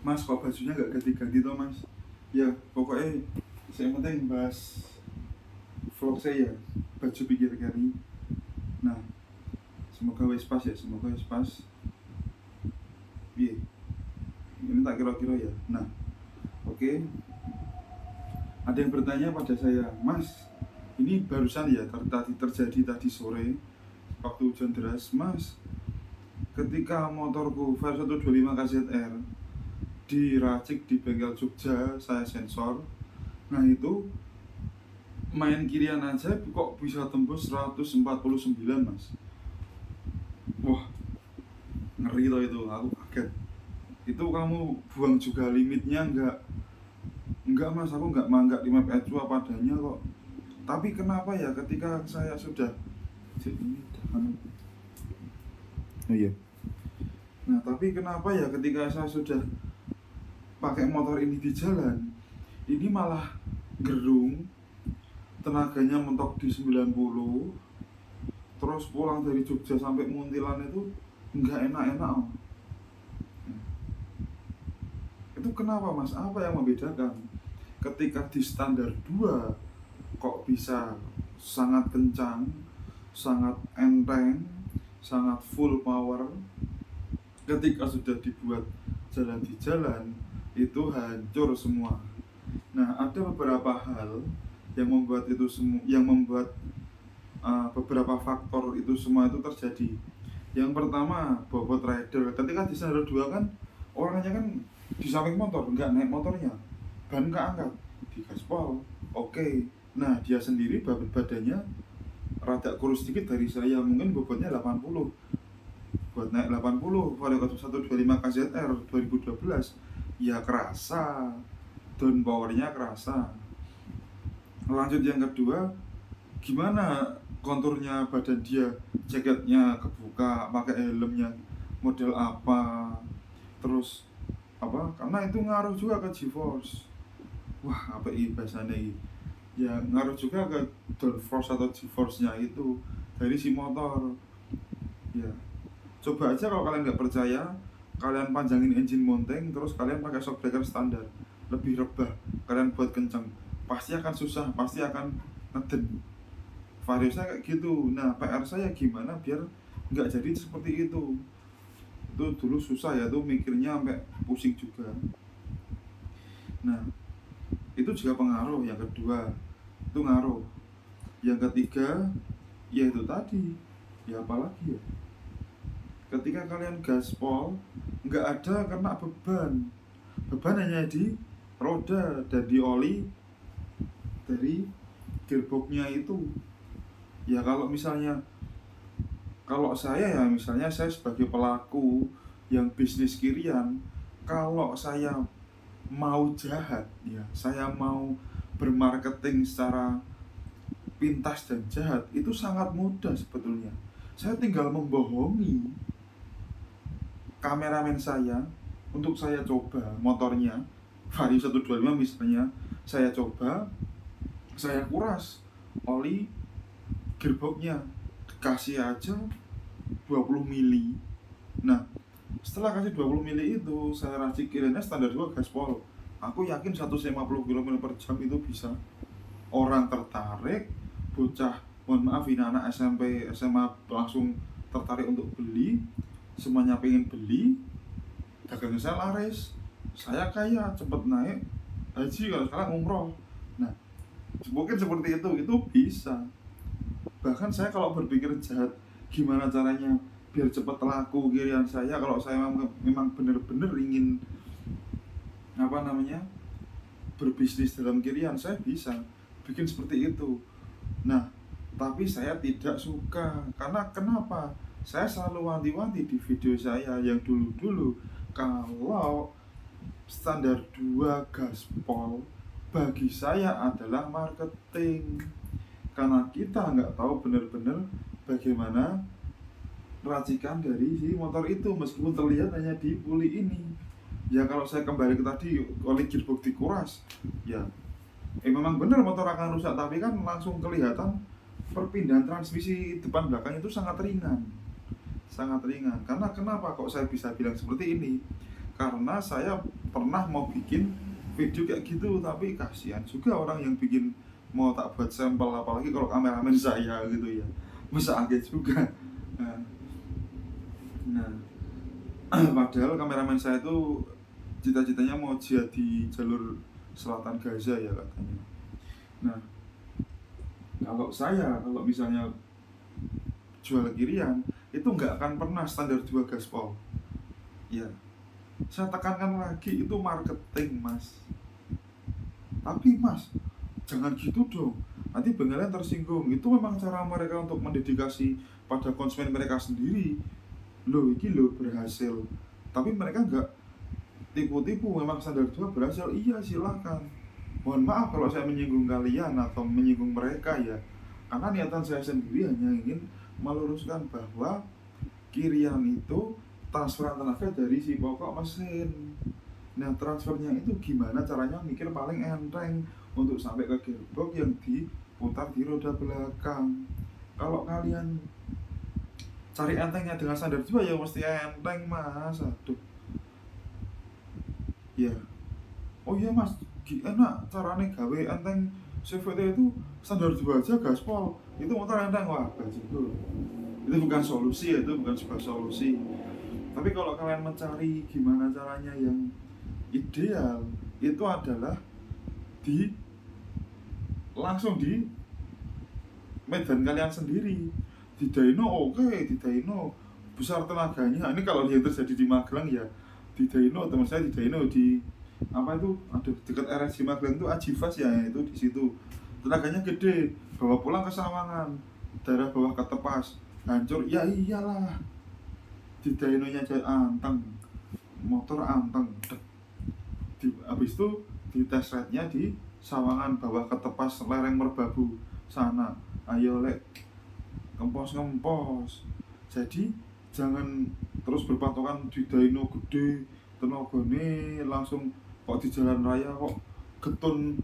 Mas kok bajunya nggak ganti-ganti toh mas? Ya pokoknya saya penting bahas vlog saya, baju pinggir kari. Nah, semoga wis pas ya, semoga wis pas. Iya, ini tak kira-kira ya. Nah, oke. Ada yang bertanya pada saya, Mas, ini barusan ya terjadi tadi sore waktu hujan deras, Mas. Ketika motorku Fire 125 KZR diracik di bengkel Jogja, saya sensor. Nah itu main kirian aja kok bisa tembus 149 mas. Wah ngeri toh itu, aku kaget. Itu kamu buang juga limitnya enggak mas, aku enggak di map ecu apa adanya kok. Tapi kenapa ya ketika saya sudah oh iya. Nah tapi kenapa ya ketika saya sudah pakai motor ini di jalan, ini malah gerung, tenaganya mentok di 90, terus pulang dari Jogja sampai Muntilan itu nggak enak-enak. Itu kenapa mas? Apa yang membedakan? Ketika di standar 2 kok bisa sangat kencang, sangat enteng, sangat full power. Ketika sudah dibuat jalan di jalan, itu hancur semua. Nah, ada beberapa hal yang membuat itu semua, yang membuat beberapa faktor itu semua itu terjadi. Yang pertama, bobot rider. Ketika di standar 2 kan orangnya kan di samping motor, nggak naik motornya, ban keangkat di gaspol. Oke. Nah, dia sendiri badannya rada kurus sedikit dari saya, mungkin bobotnya 80. Buat naik 80 Vario 125 KZR 2012 ya kerasa, down powernya kerasa. Lanjut yang kedua, gimana konturnya badan dia, jaketnya kebuka, pakai helmnya model apa, terus apa, karena itu ngaruh juga ke G-force. Wah apa ini bahasanya ini ya, ngaruh juga ke downforce atau G-force nya itu dari si motor ya. Coba aja kalau kalian nggak percaya, kalian panjangin engine mounting, terus kalian pakai shockbreaker standar, lebih rebah, kalian buat kenceng, pasti akan susah, pasti akan ngeden. Vario saya kayak gitu. Nah PR saya gimana biar nggak jadi seperti itu dulu susah ya tuh mikirnya, sampai pusing juga. Nah itu juga pengaruh. Yang kedua itu ngaruh. Yang ketiga ya itu tadi, ya apalagi ya, ketika kalian gaspol nggak ada kena beban hanya di roda dan di oli dari gearboxnya itu. Ya kalau misalnya, kalau saya ya misalnya saya sebagai pelaku yang bisnis kirian, kalau saya mau jahat ya, saya mau bermarketing secara pintas dan jahat, itu sangat mudah sebetulnya. Saya tinggal membohongi kameramen saya untuk saya coba motornya Vario 125 misalnya, saya coba, saya kuras oli gearboxnya, kasih aja 20 mili. Nah setelah kasih 20 mili itu, saya racik kiriannya standar 2 gaspol. Aku yakin 150 km per jam itu bisa. Orang tertarik, bocah, mohon maaf ini anak SMP, SMA langsung tertarik untuk beli, semuanya pengen beli, dagangan saya laris, saya kaya, cepet naik haji, kalau sekarang umroh. Nah mungkin seperti itu bisa. Bahkan saya kalau berpikir jahat, gimana caranya biar cepat laku kirian saya, kalau saya memang benar-benar ingin apa namanya berbisnis dalam kirian, saya bisa bikin seperti itu. Nah tapi saya tidak suka, karena kenapa? Saya selalu wanti-wanti di video saya yang dulu-dulu, kalau standar 2 gaspol bagi saya adalah marketing, karena kita nggak tahu benar-benar bagaimana racikan dari si motor itu, meskipun terlihat hanya di puli ini. Ya kalau saya kembali ke tadi, oleh gearbox dikuras ya, memang benar motor akan rusak, tapi kan langsung kelihatan perpindahan transmisi depan belakang itu sangat ringan. Karena kenapa kok saya bisa bilang seperti ini? karena saya pernah mau bikin video kayak gitu, tapi kasihan juga orang yang bikin mau tak buat sampel, apalagi kalau kameramen saya gitu ya, bisa kaget juga. Nah, nah padahal kameramen saya itu cita-citanya mau jihad di jalur selatan Gaza ya katanya. Nah, kalau misalnya jual kirian itu nggak akan pernah standar 2 gaspol ya. Saya tekankan lagi, itu marketing mas. Tapi mas, jangan gitu dong, nanti bengkelnya tersinggung. Itu memang cara mereka untuk mendedikasi pada konsumen mereka sendiri. Loh ini loh berhasil, tapi mereka nggak tipu-tipu. Memang standar 2 berhasil, iya silahkan. Mohon maaf kalau saya menyinggung kalian atau menyinggung mereka ya, karena niatan saya sendiri hanya ingin meluruskan bahwa kirian itu transferan tenaga dari si pokok mesin. Nah transfernya itu gimana caranya, mikir paling enteng untuk sampai ke gearbox yang diputar di roda belakang. Kalau kalian cari entengnya dengan standar 2 ya mesti enteng mas. Aduh ya, oh iya mas, enak caranya gawe enteng. CVT itu standar 2 aja gaspol, itu motor enteng. Wah bajingan, itu bukan solusi ya, itu bukan sebuah solusi. Tapi kalau kalian mencari gimana caranya yang ideal, itu adalah di langsung di medan kalian sendiri, di dyno. Oke, di dyno besar tenaganya. Ini kalau yang terjadi di Magelang ya, di dyno. Teman saya di dyno di apa itu, aduh, dekat RSJ Magelang itu Ajivas ya, itu di situ tenaganya gede. Bawa pulang ke Sawangan, daerah bawah ketepas, hancur. Ya iyalah, di dynonya aja anteng, motor anteng. Habis itu di tes ride-nya di Sawangan bawah ketepas lereng Merbabu sana. Ayo lek ngempos. Jadi jangan terus berpatokan di dyno gede, tenaganya langsung kok di jalan raya kok getun,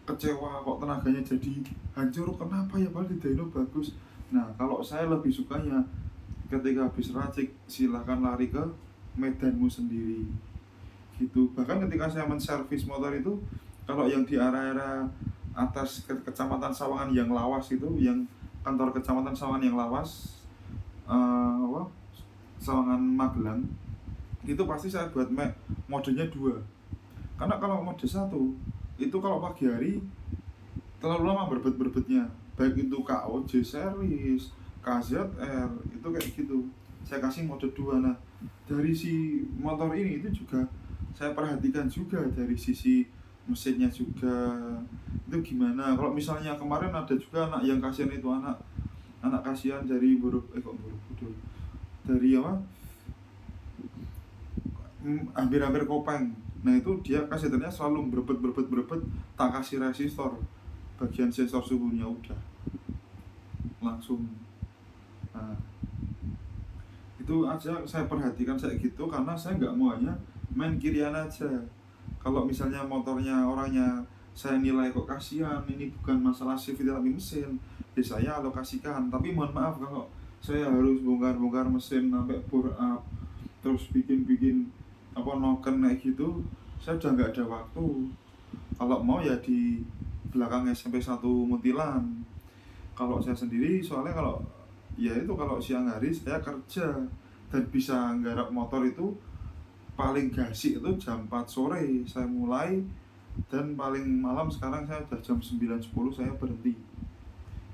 kecewa kok tenaganya jadi hancur. Kenapa ya, padahal di dyno bagus. Nah kalau saya lebih sukanya ketika habis racik silahkan lari ke medanmu sendiri gitu. Bahkan ketika saya menservis motor itu, kalau yang di area atas kecamatan Sawangan yang lawas itu, yang kantor kecamatan Sawangan yang lawas, Sawangan Magelang, itu pasti saya buat modenya 2. Karena kalau mode 1 itu kalau pagi hari terlalu lama berbet-berbetnya, baik itu KOJ series, KZR, itu kayak gitu. Saya kasih mode 2. Nah dari si motor ini itu juga saya perhatikan juga dari sisi mesinnya juga, itu gimana. Kalau misalnya kemarin ada juga anak yang kasihan, itu anak kasihan dari Borobudur, dari apa, hampir kopeng. Nah itu dia kaseternya selalu berebet, tak kasih resistor, bagian sensor suhunya udah langsung. Nah itu aja saya perhatikan saya gitu, karena saya nggak mau hanya main kirian aja. Kalau misalnya motornya orangnya saya nilai kok kasihan, ini bukan masalah safety tapi mesin, ya saya alokasikan. Tapi mohon maaf kalau saya harus bongkar mesin sampai bore up, terus bikin apa noken kayak gitu, saya udah nggak ada waktu. Kalau mau ya di belakang SMP 1 Muntilan. Kalau saya sendiri soalnya kalau ya itu kalau siang hari saya kerja dan bisa nggarap motor itu paling gasik itu jam 4 sore saya mulai, dan paling malam sekarang saya udah jam 9-10 saya berhenti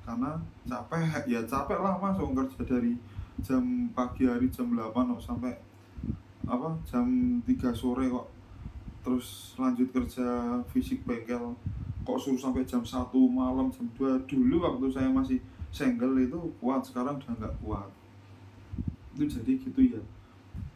karena capek lah mas, kerja dari jam pagi hari jam 8 kok sampai jam 3 sore kok, terus lanjut kerja fisik bengkel kok suruh sampai jam 1 malam, jam 2. Dulu waktu saya masih single itu kuat, sekarang udah nggak kuat. Itu jadi gitu ya,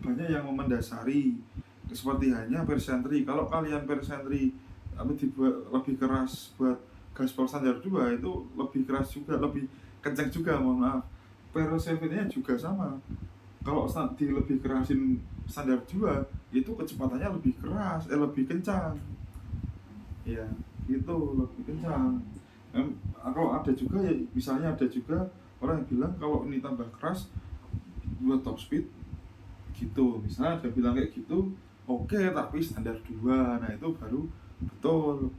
banyak yang mendasari seperti hanya persentri. Kalau kalian persentri dibuat lebih keras buat gaspol standar 2 itu lebih keras juga, lebih kencang juga, mohon maaf. Persentrinya juga sama, kalau lebih kerasin standar 2 itu kecepatannya lebih keras, lebih kencang ya, itu lebih kencang. Kalau ada juga ya, misalnya ada juga orang yang bilang kalau ini tambah keras buat top speed gitu, misalnya ada bilang kayak gitu. oke, tapi standar 2. Nah itu baru betul.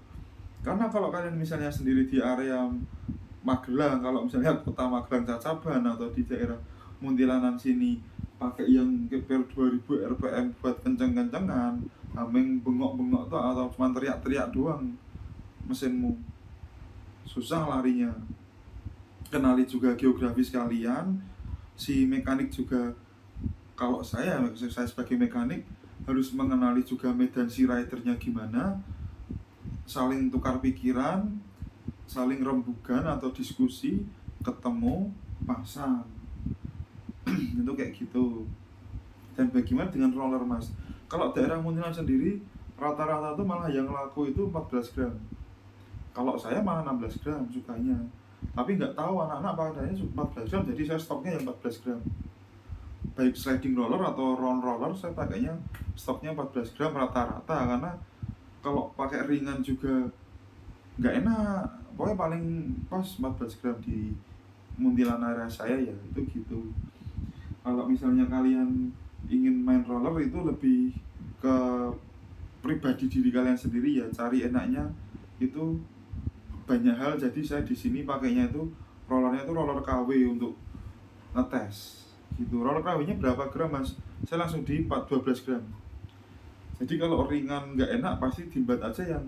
Karena kalau kalian misalnya sendiri di area Magelang, kalau misalnya kota Magelang Cacaban atau di daerah Muntilanan sini pakai yang KPR 2000 RPM buat kenceng-kencengan, ameng bengok-bengok tuh atau cuma teriak-teriak doang mesinmu, susah larinya. Kenali juga geografis kalian, si mekanik juga. Kalau saya sebagai mekanik harus mengenali juga medan si ridernya gimana, saling tukar pikiran, saling rembugan atau diskusi, ketemu, pasang. Itu kayak gitu. Dan bagaimana dengan roller, mas? Kalau daerah Muntilan sendiri rata-rata tuh malah yang laku itu 14 gram. Kalau saya malah 16 gram sukanya. Tapi nggak tahu anak-anak pakainya 14 gram, jadi saya stoknya yang 14 gram. Baik sliding roller atau round roller saya pakainya stoknya 14 gram rata-rata, karena kalau pakai ringan juga nggak enak. Pokoknya paling pas 14 gram di Muntilan area saya ya itu gitu. Kalau misalnya kalian ingin main roller itu lebih ke pribadi diri kalian sendiri ya, cari enaknya itu banyak hal. Jadi saya di sini pakainya itu rollernya itu roller KW untuk ngetes gitu. Roller KW-nya berapa gram, mas? Saya langsung di 12 gram. Jadi kalau ringan nggak enak pasti dimbat aja yang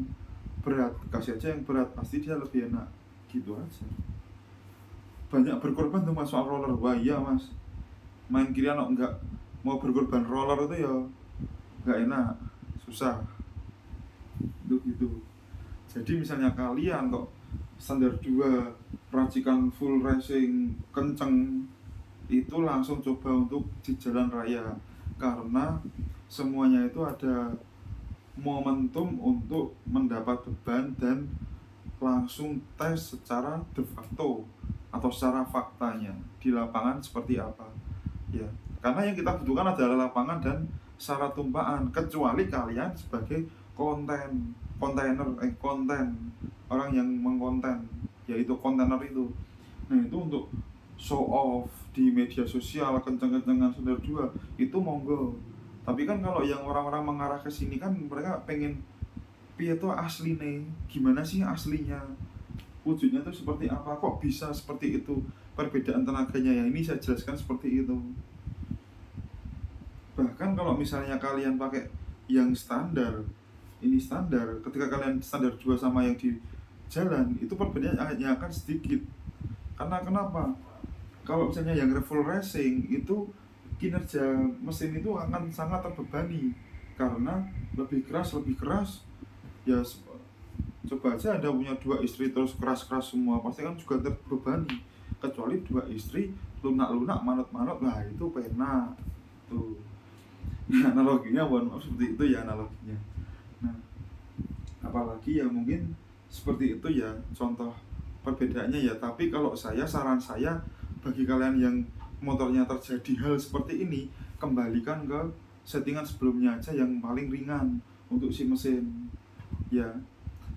berat, kasih aja yang berat, pasti dia lebih enak gitu aja. Banyak berkorban tuh mas soal roller. Wah iya mas, main kiri anak nggak mau berkorban roller itu ya nggak enak, susah itu gitu. Jadi misalnya kalian kok standar 2 racikan full racing kenceng, itu langsung coba untuk di jalan raya, karena semuanya itu ada momentum untuk mendapat beban dan langsung tes secara de facto atau secara faktanya di lapangan seperti apa ya. Karena yang kita butuhkan adalah lapangan dan syarat tumpaan, kecuali kalian sebagai konten orang yang mengkonten, yaitu kontainer itu. Nah itu untuk show off di media sosial kenceng-kencengan standar 2 itu monggo. Tapi kan kalau yang orang-orang mengarah ke sini kan mereka pengen piye tuh asli nih, gimana sih aslinya, wujudnya tuh seperti apa, kok bisa seperti itu, perbedaan tenaganya ya ini saya jelaskan seperti itu. Bahkan kalau misalnya kalian pakai yang standar, ini standar, ketika kalian standar 2 sama yang di jalan itu perbedaannya hanya akan sedikit. Karena kenapa? Kalau misalnya yang full racing itu kinerja mesin itu akan sangat terbebani karena lebih keras ya. Coba aja Anda punya 2 istri terus keras-keras semua, pasti kan juga terbebani. Kecuali 2 istri lunak-lunak manut-manut, nah itu pena tuh. Nah, analoginya mohon maaf seperti itu ya analoginya. Nah apalagi ya mungkin seperti itu ya contoh perbedaannya ya. Tapi kalau saran saya bagi kalian yang motornya terjadi hal seperti ini, kembalikan ke settingan sebelumnya aja yang paling ringan untuk si mesin ya.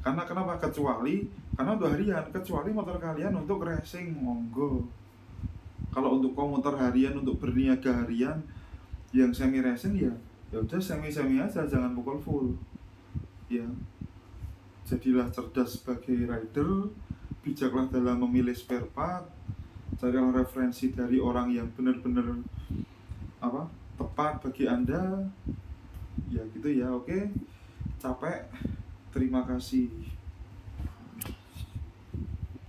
Karena kenapa? Karena untuk harian, kecuali motor kalian untuk racing monggo. Kalau untuk komuter harian, untuk berniaga harian yang semi racing ya udah semi aja, jangan pukul full ya. Jadilah cerdas sebagai rider, bijaklah dalam memilih spare part, carilah referensi dari orang yang benar-benar tepat bagi Anda ya gitu ya. Oke, capek, terima kasih.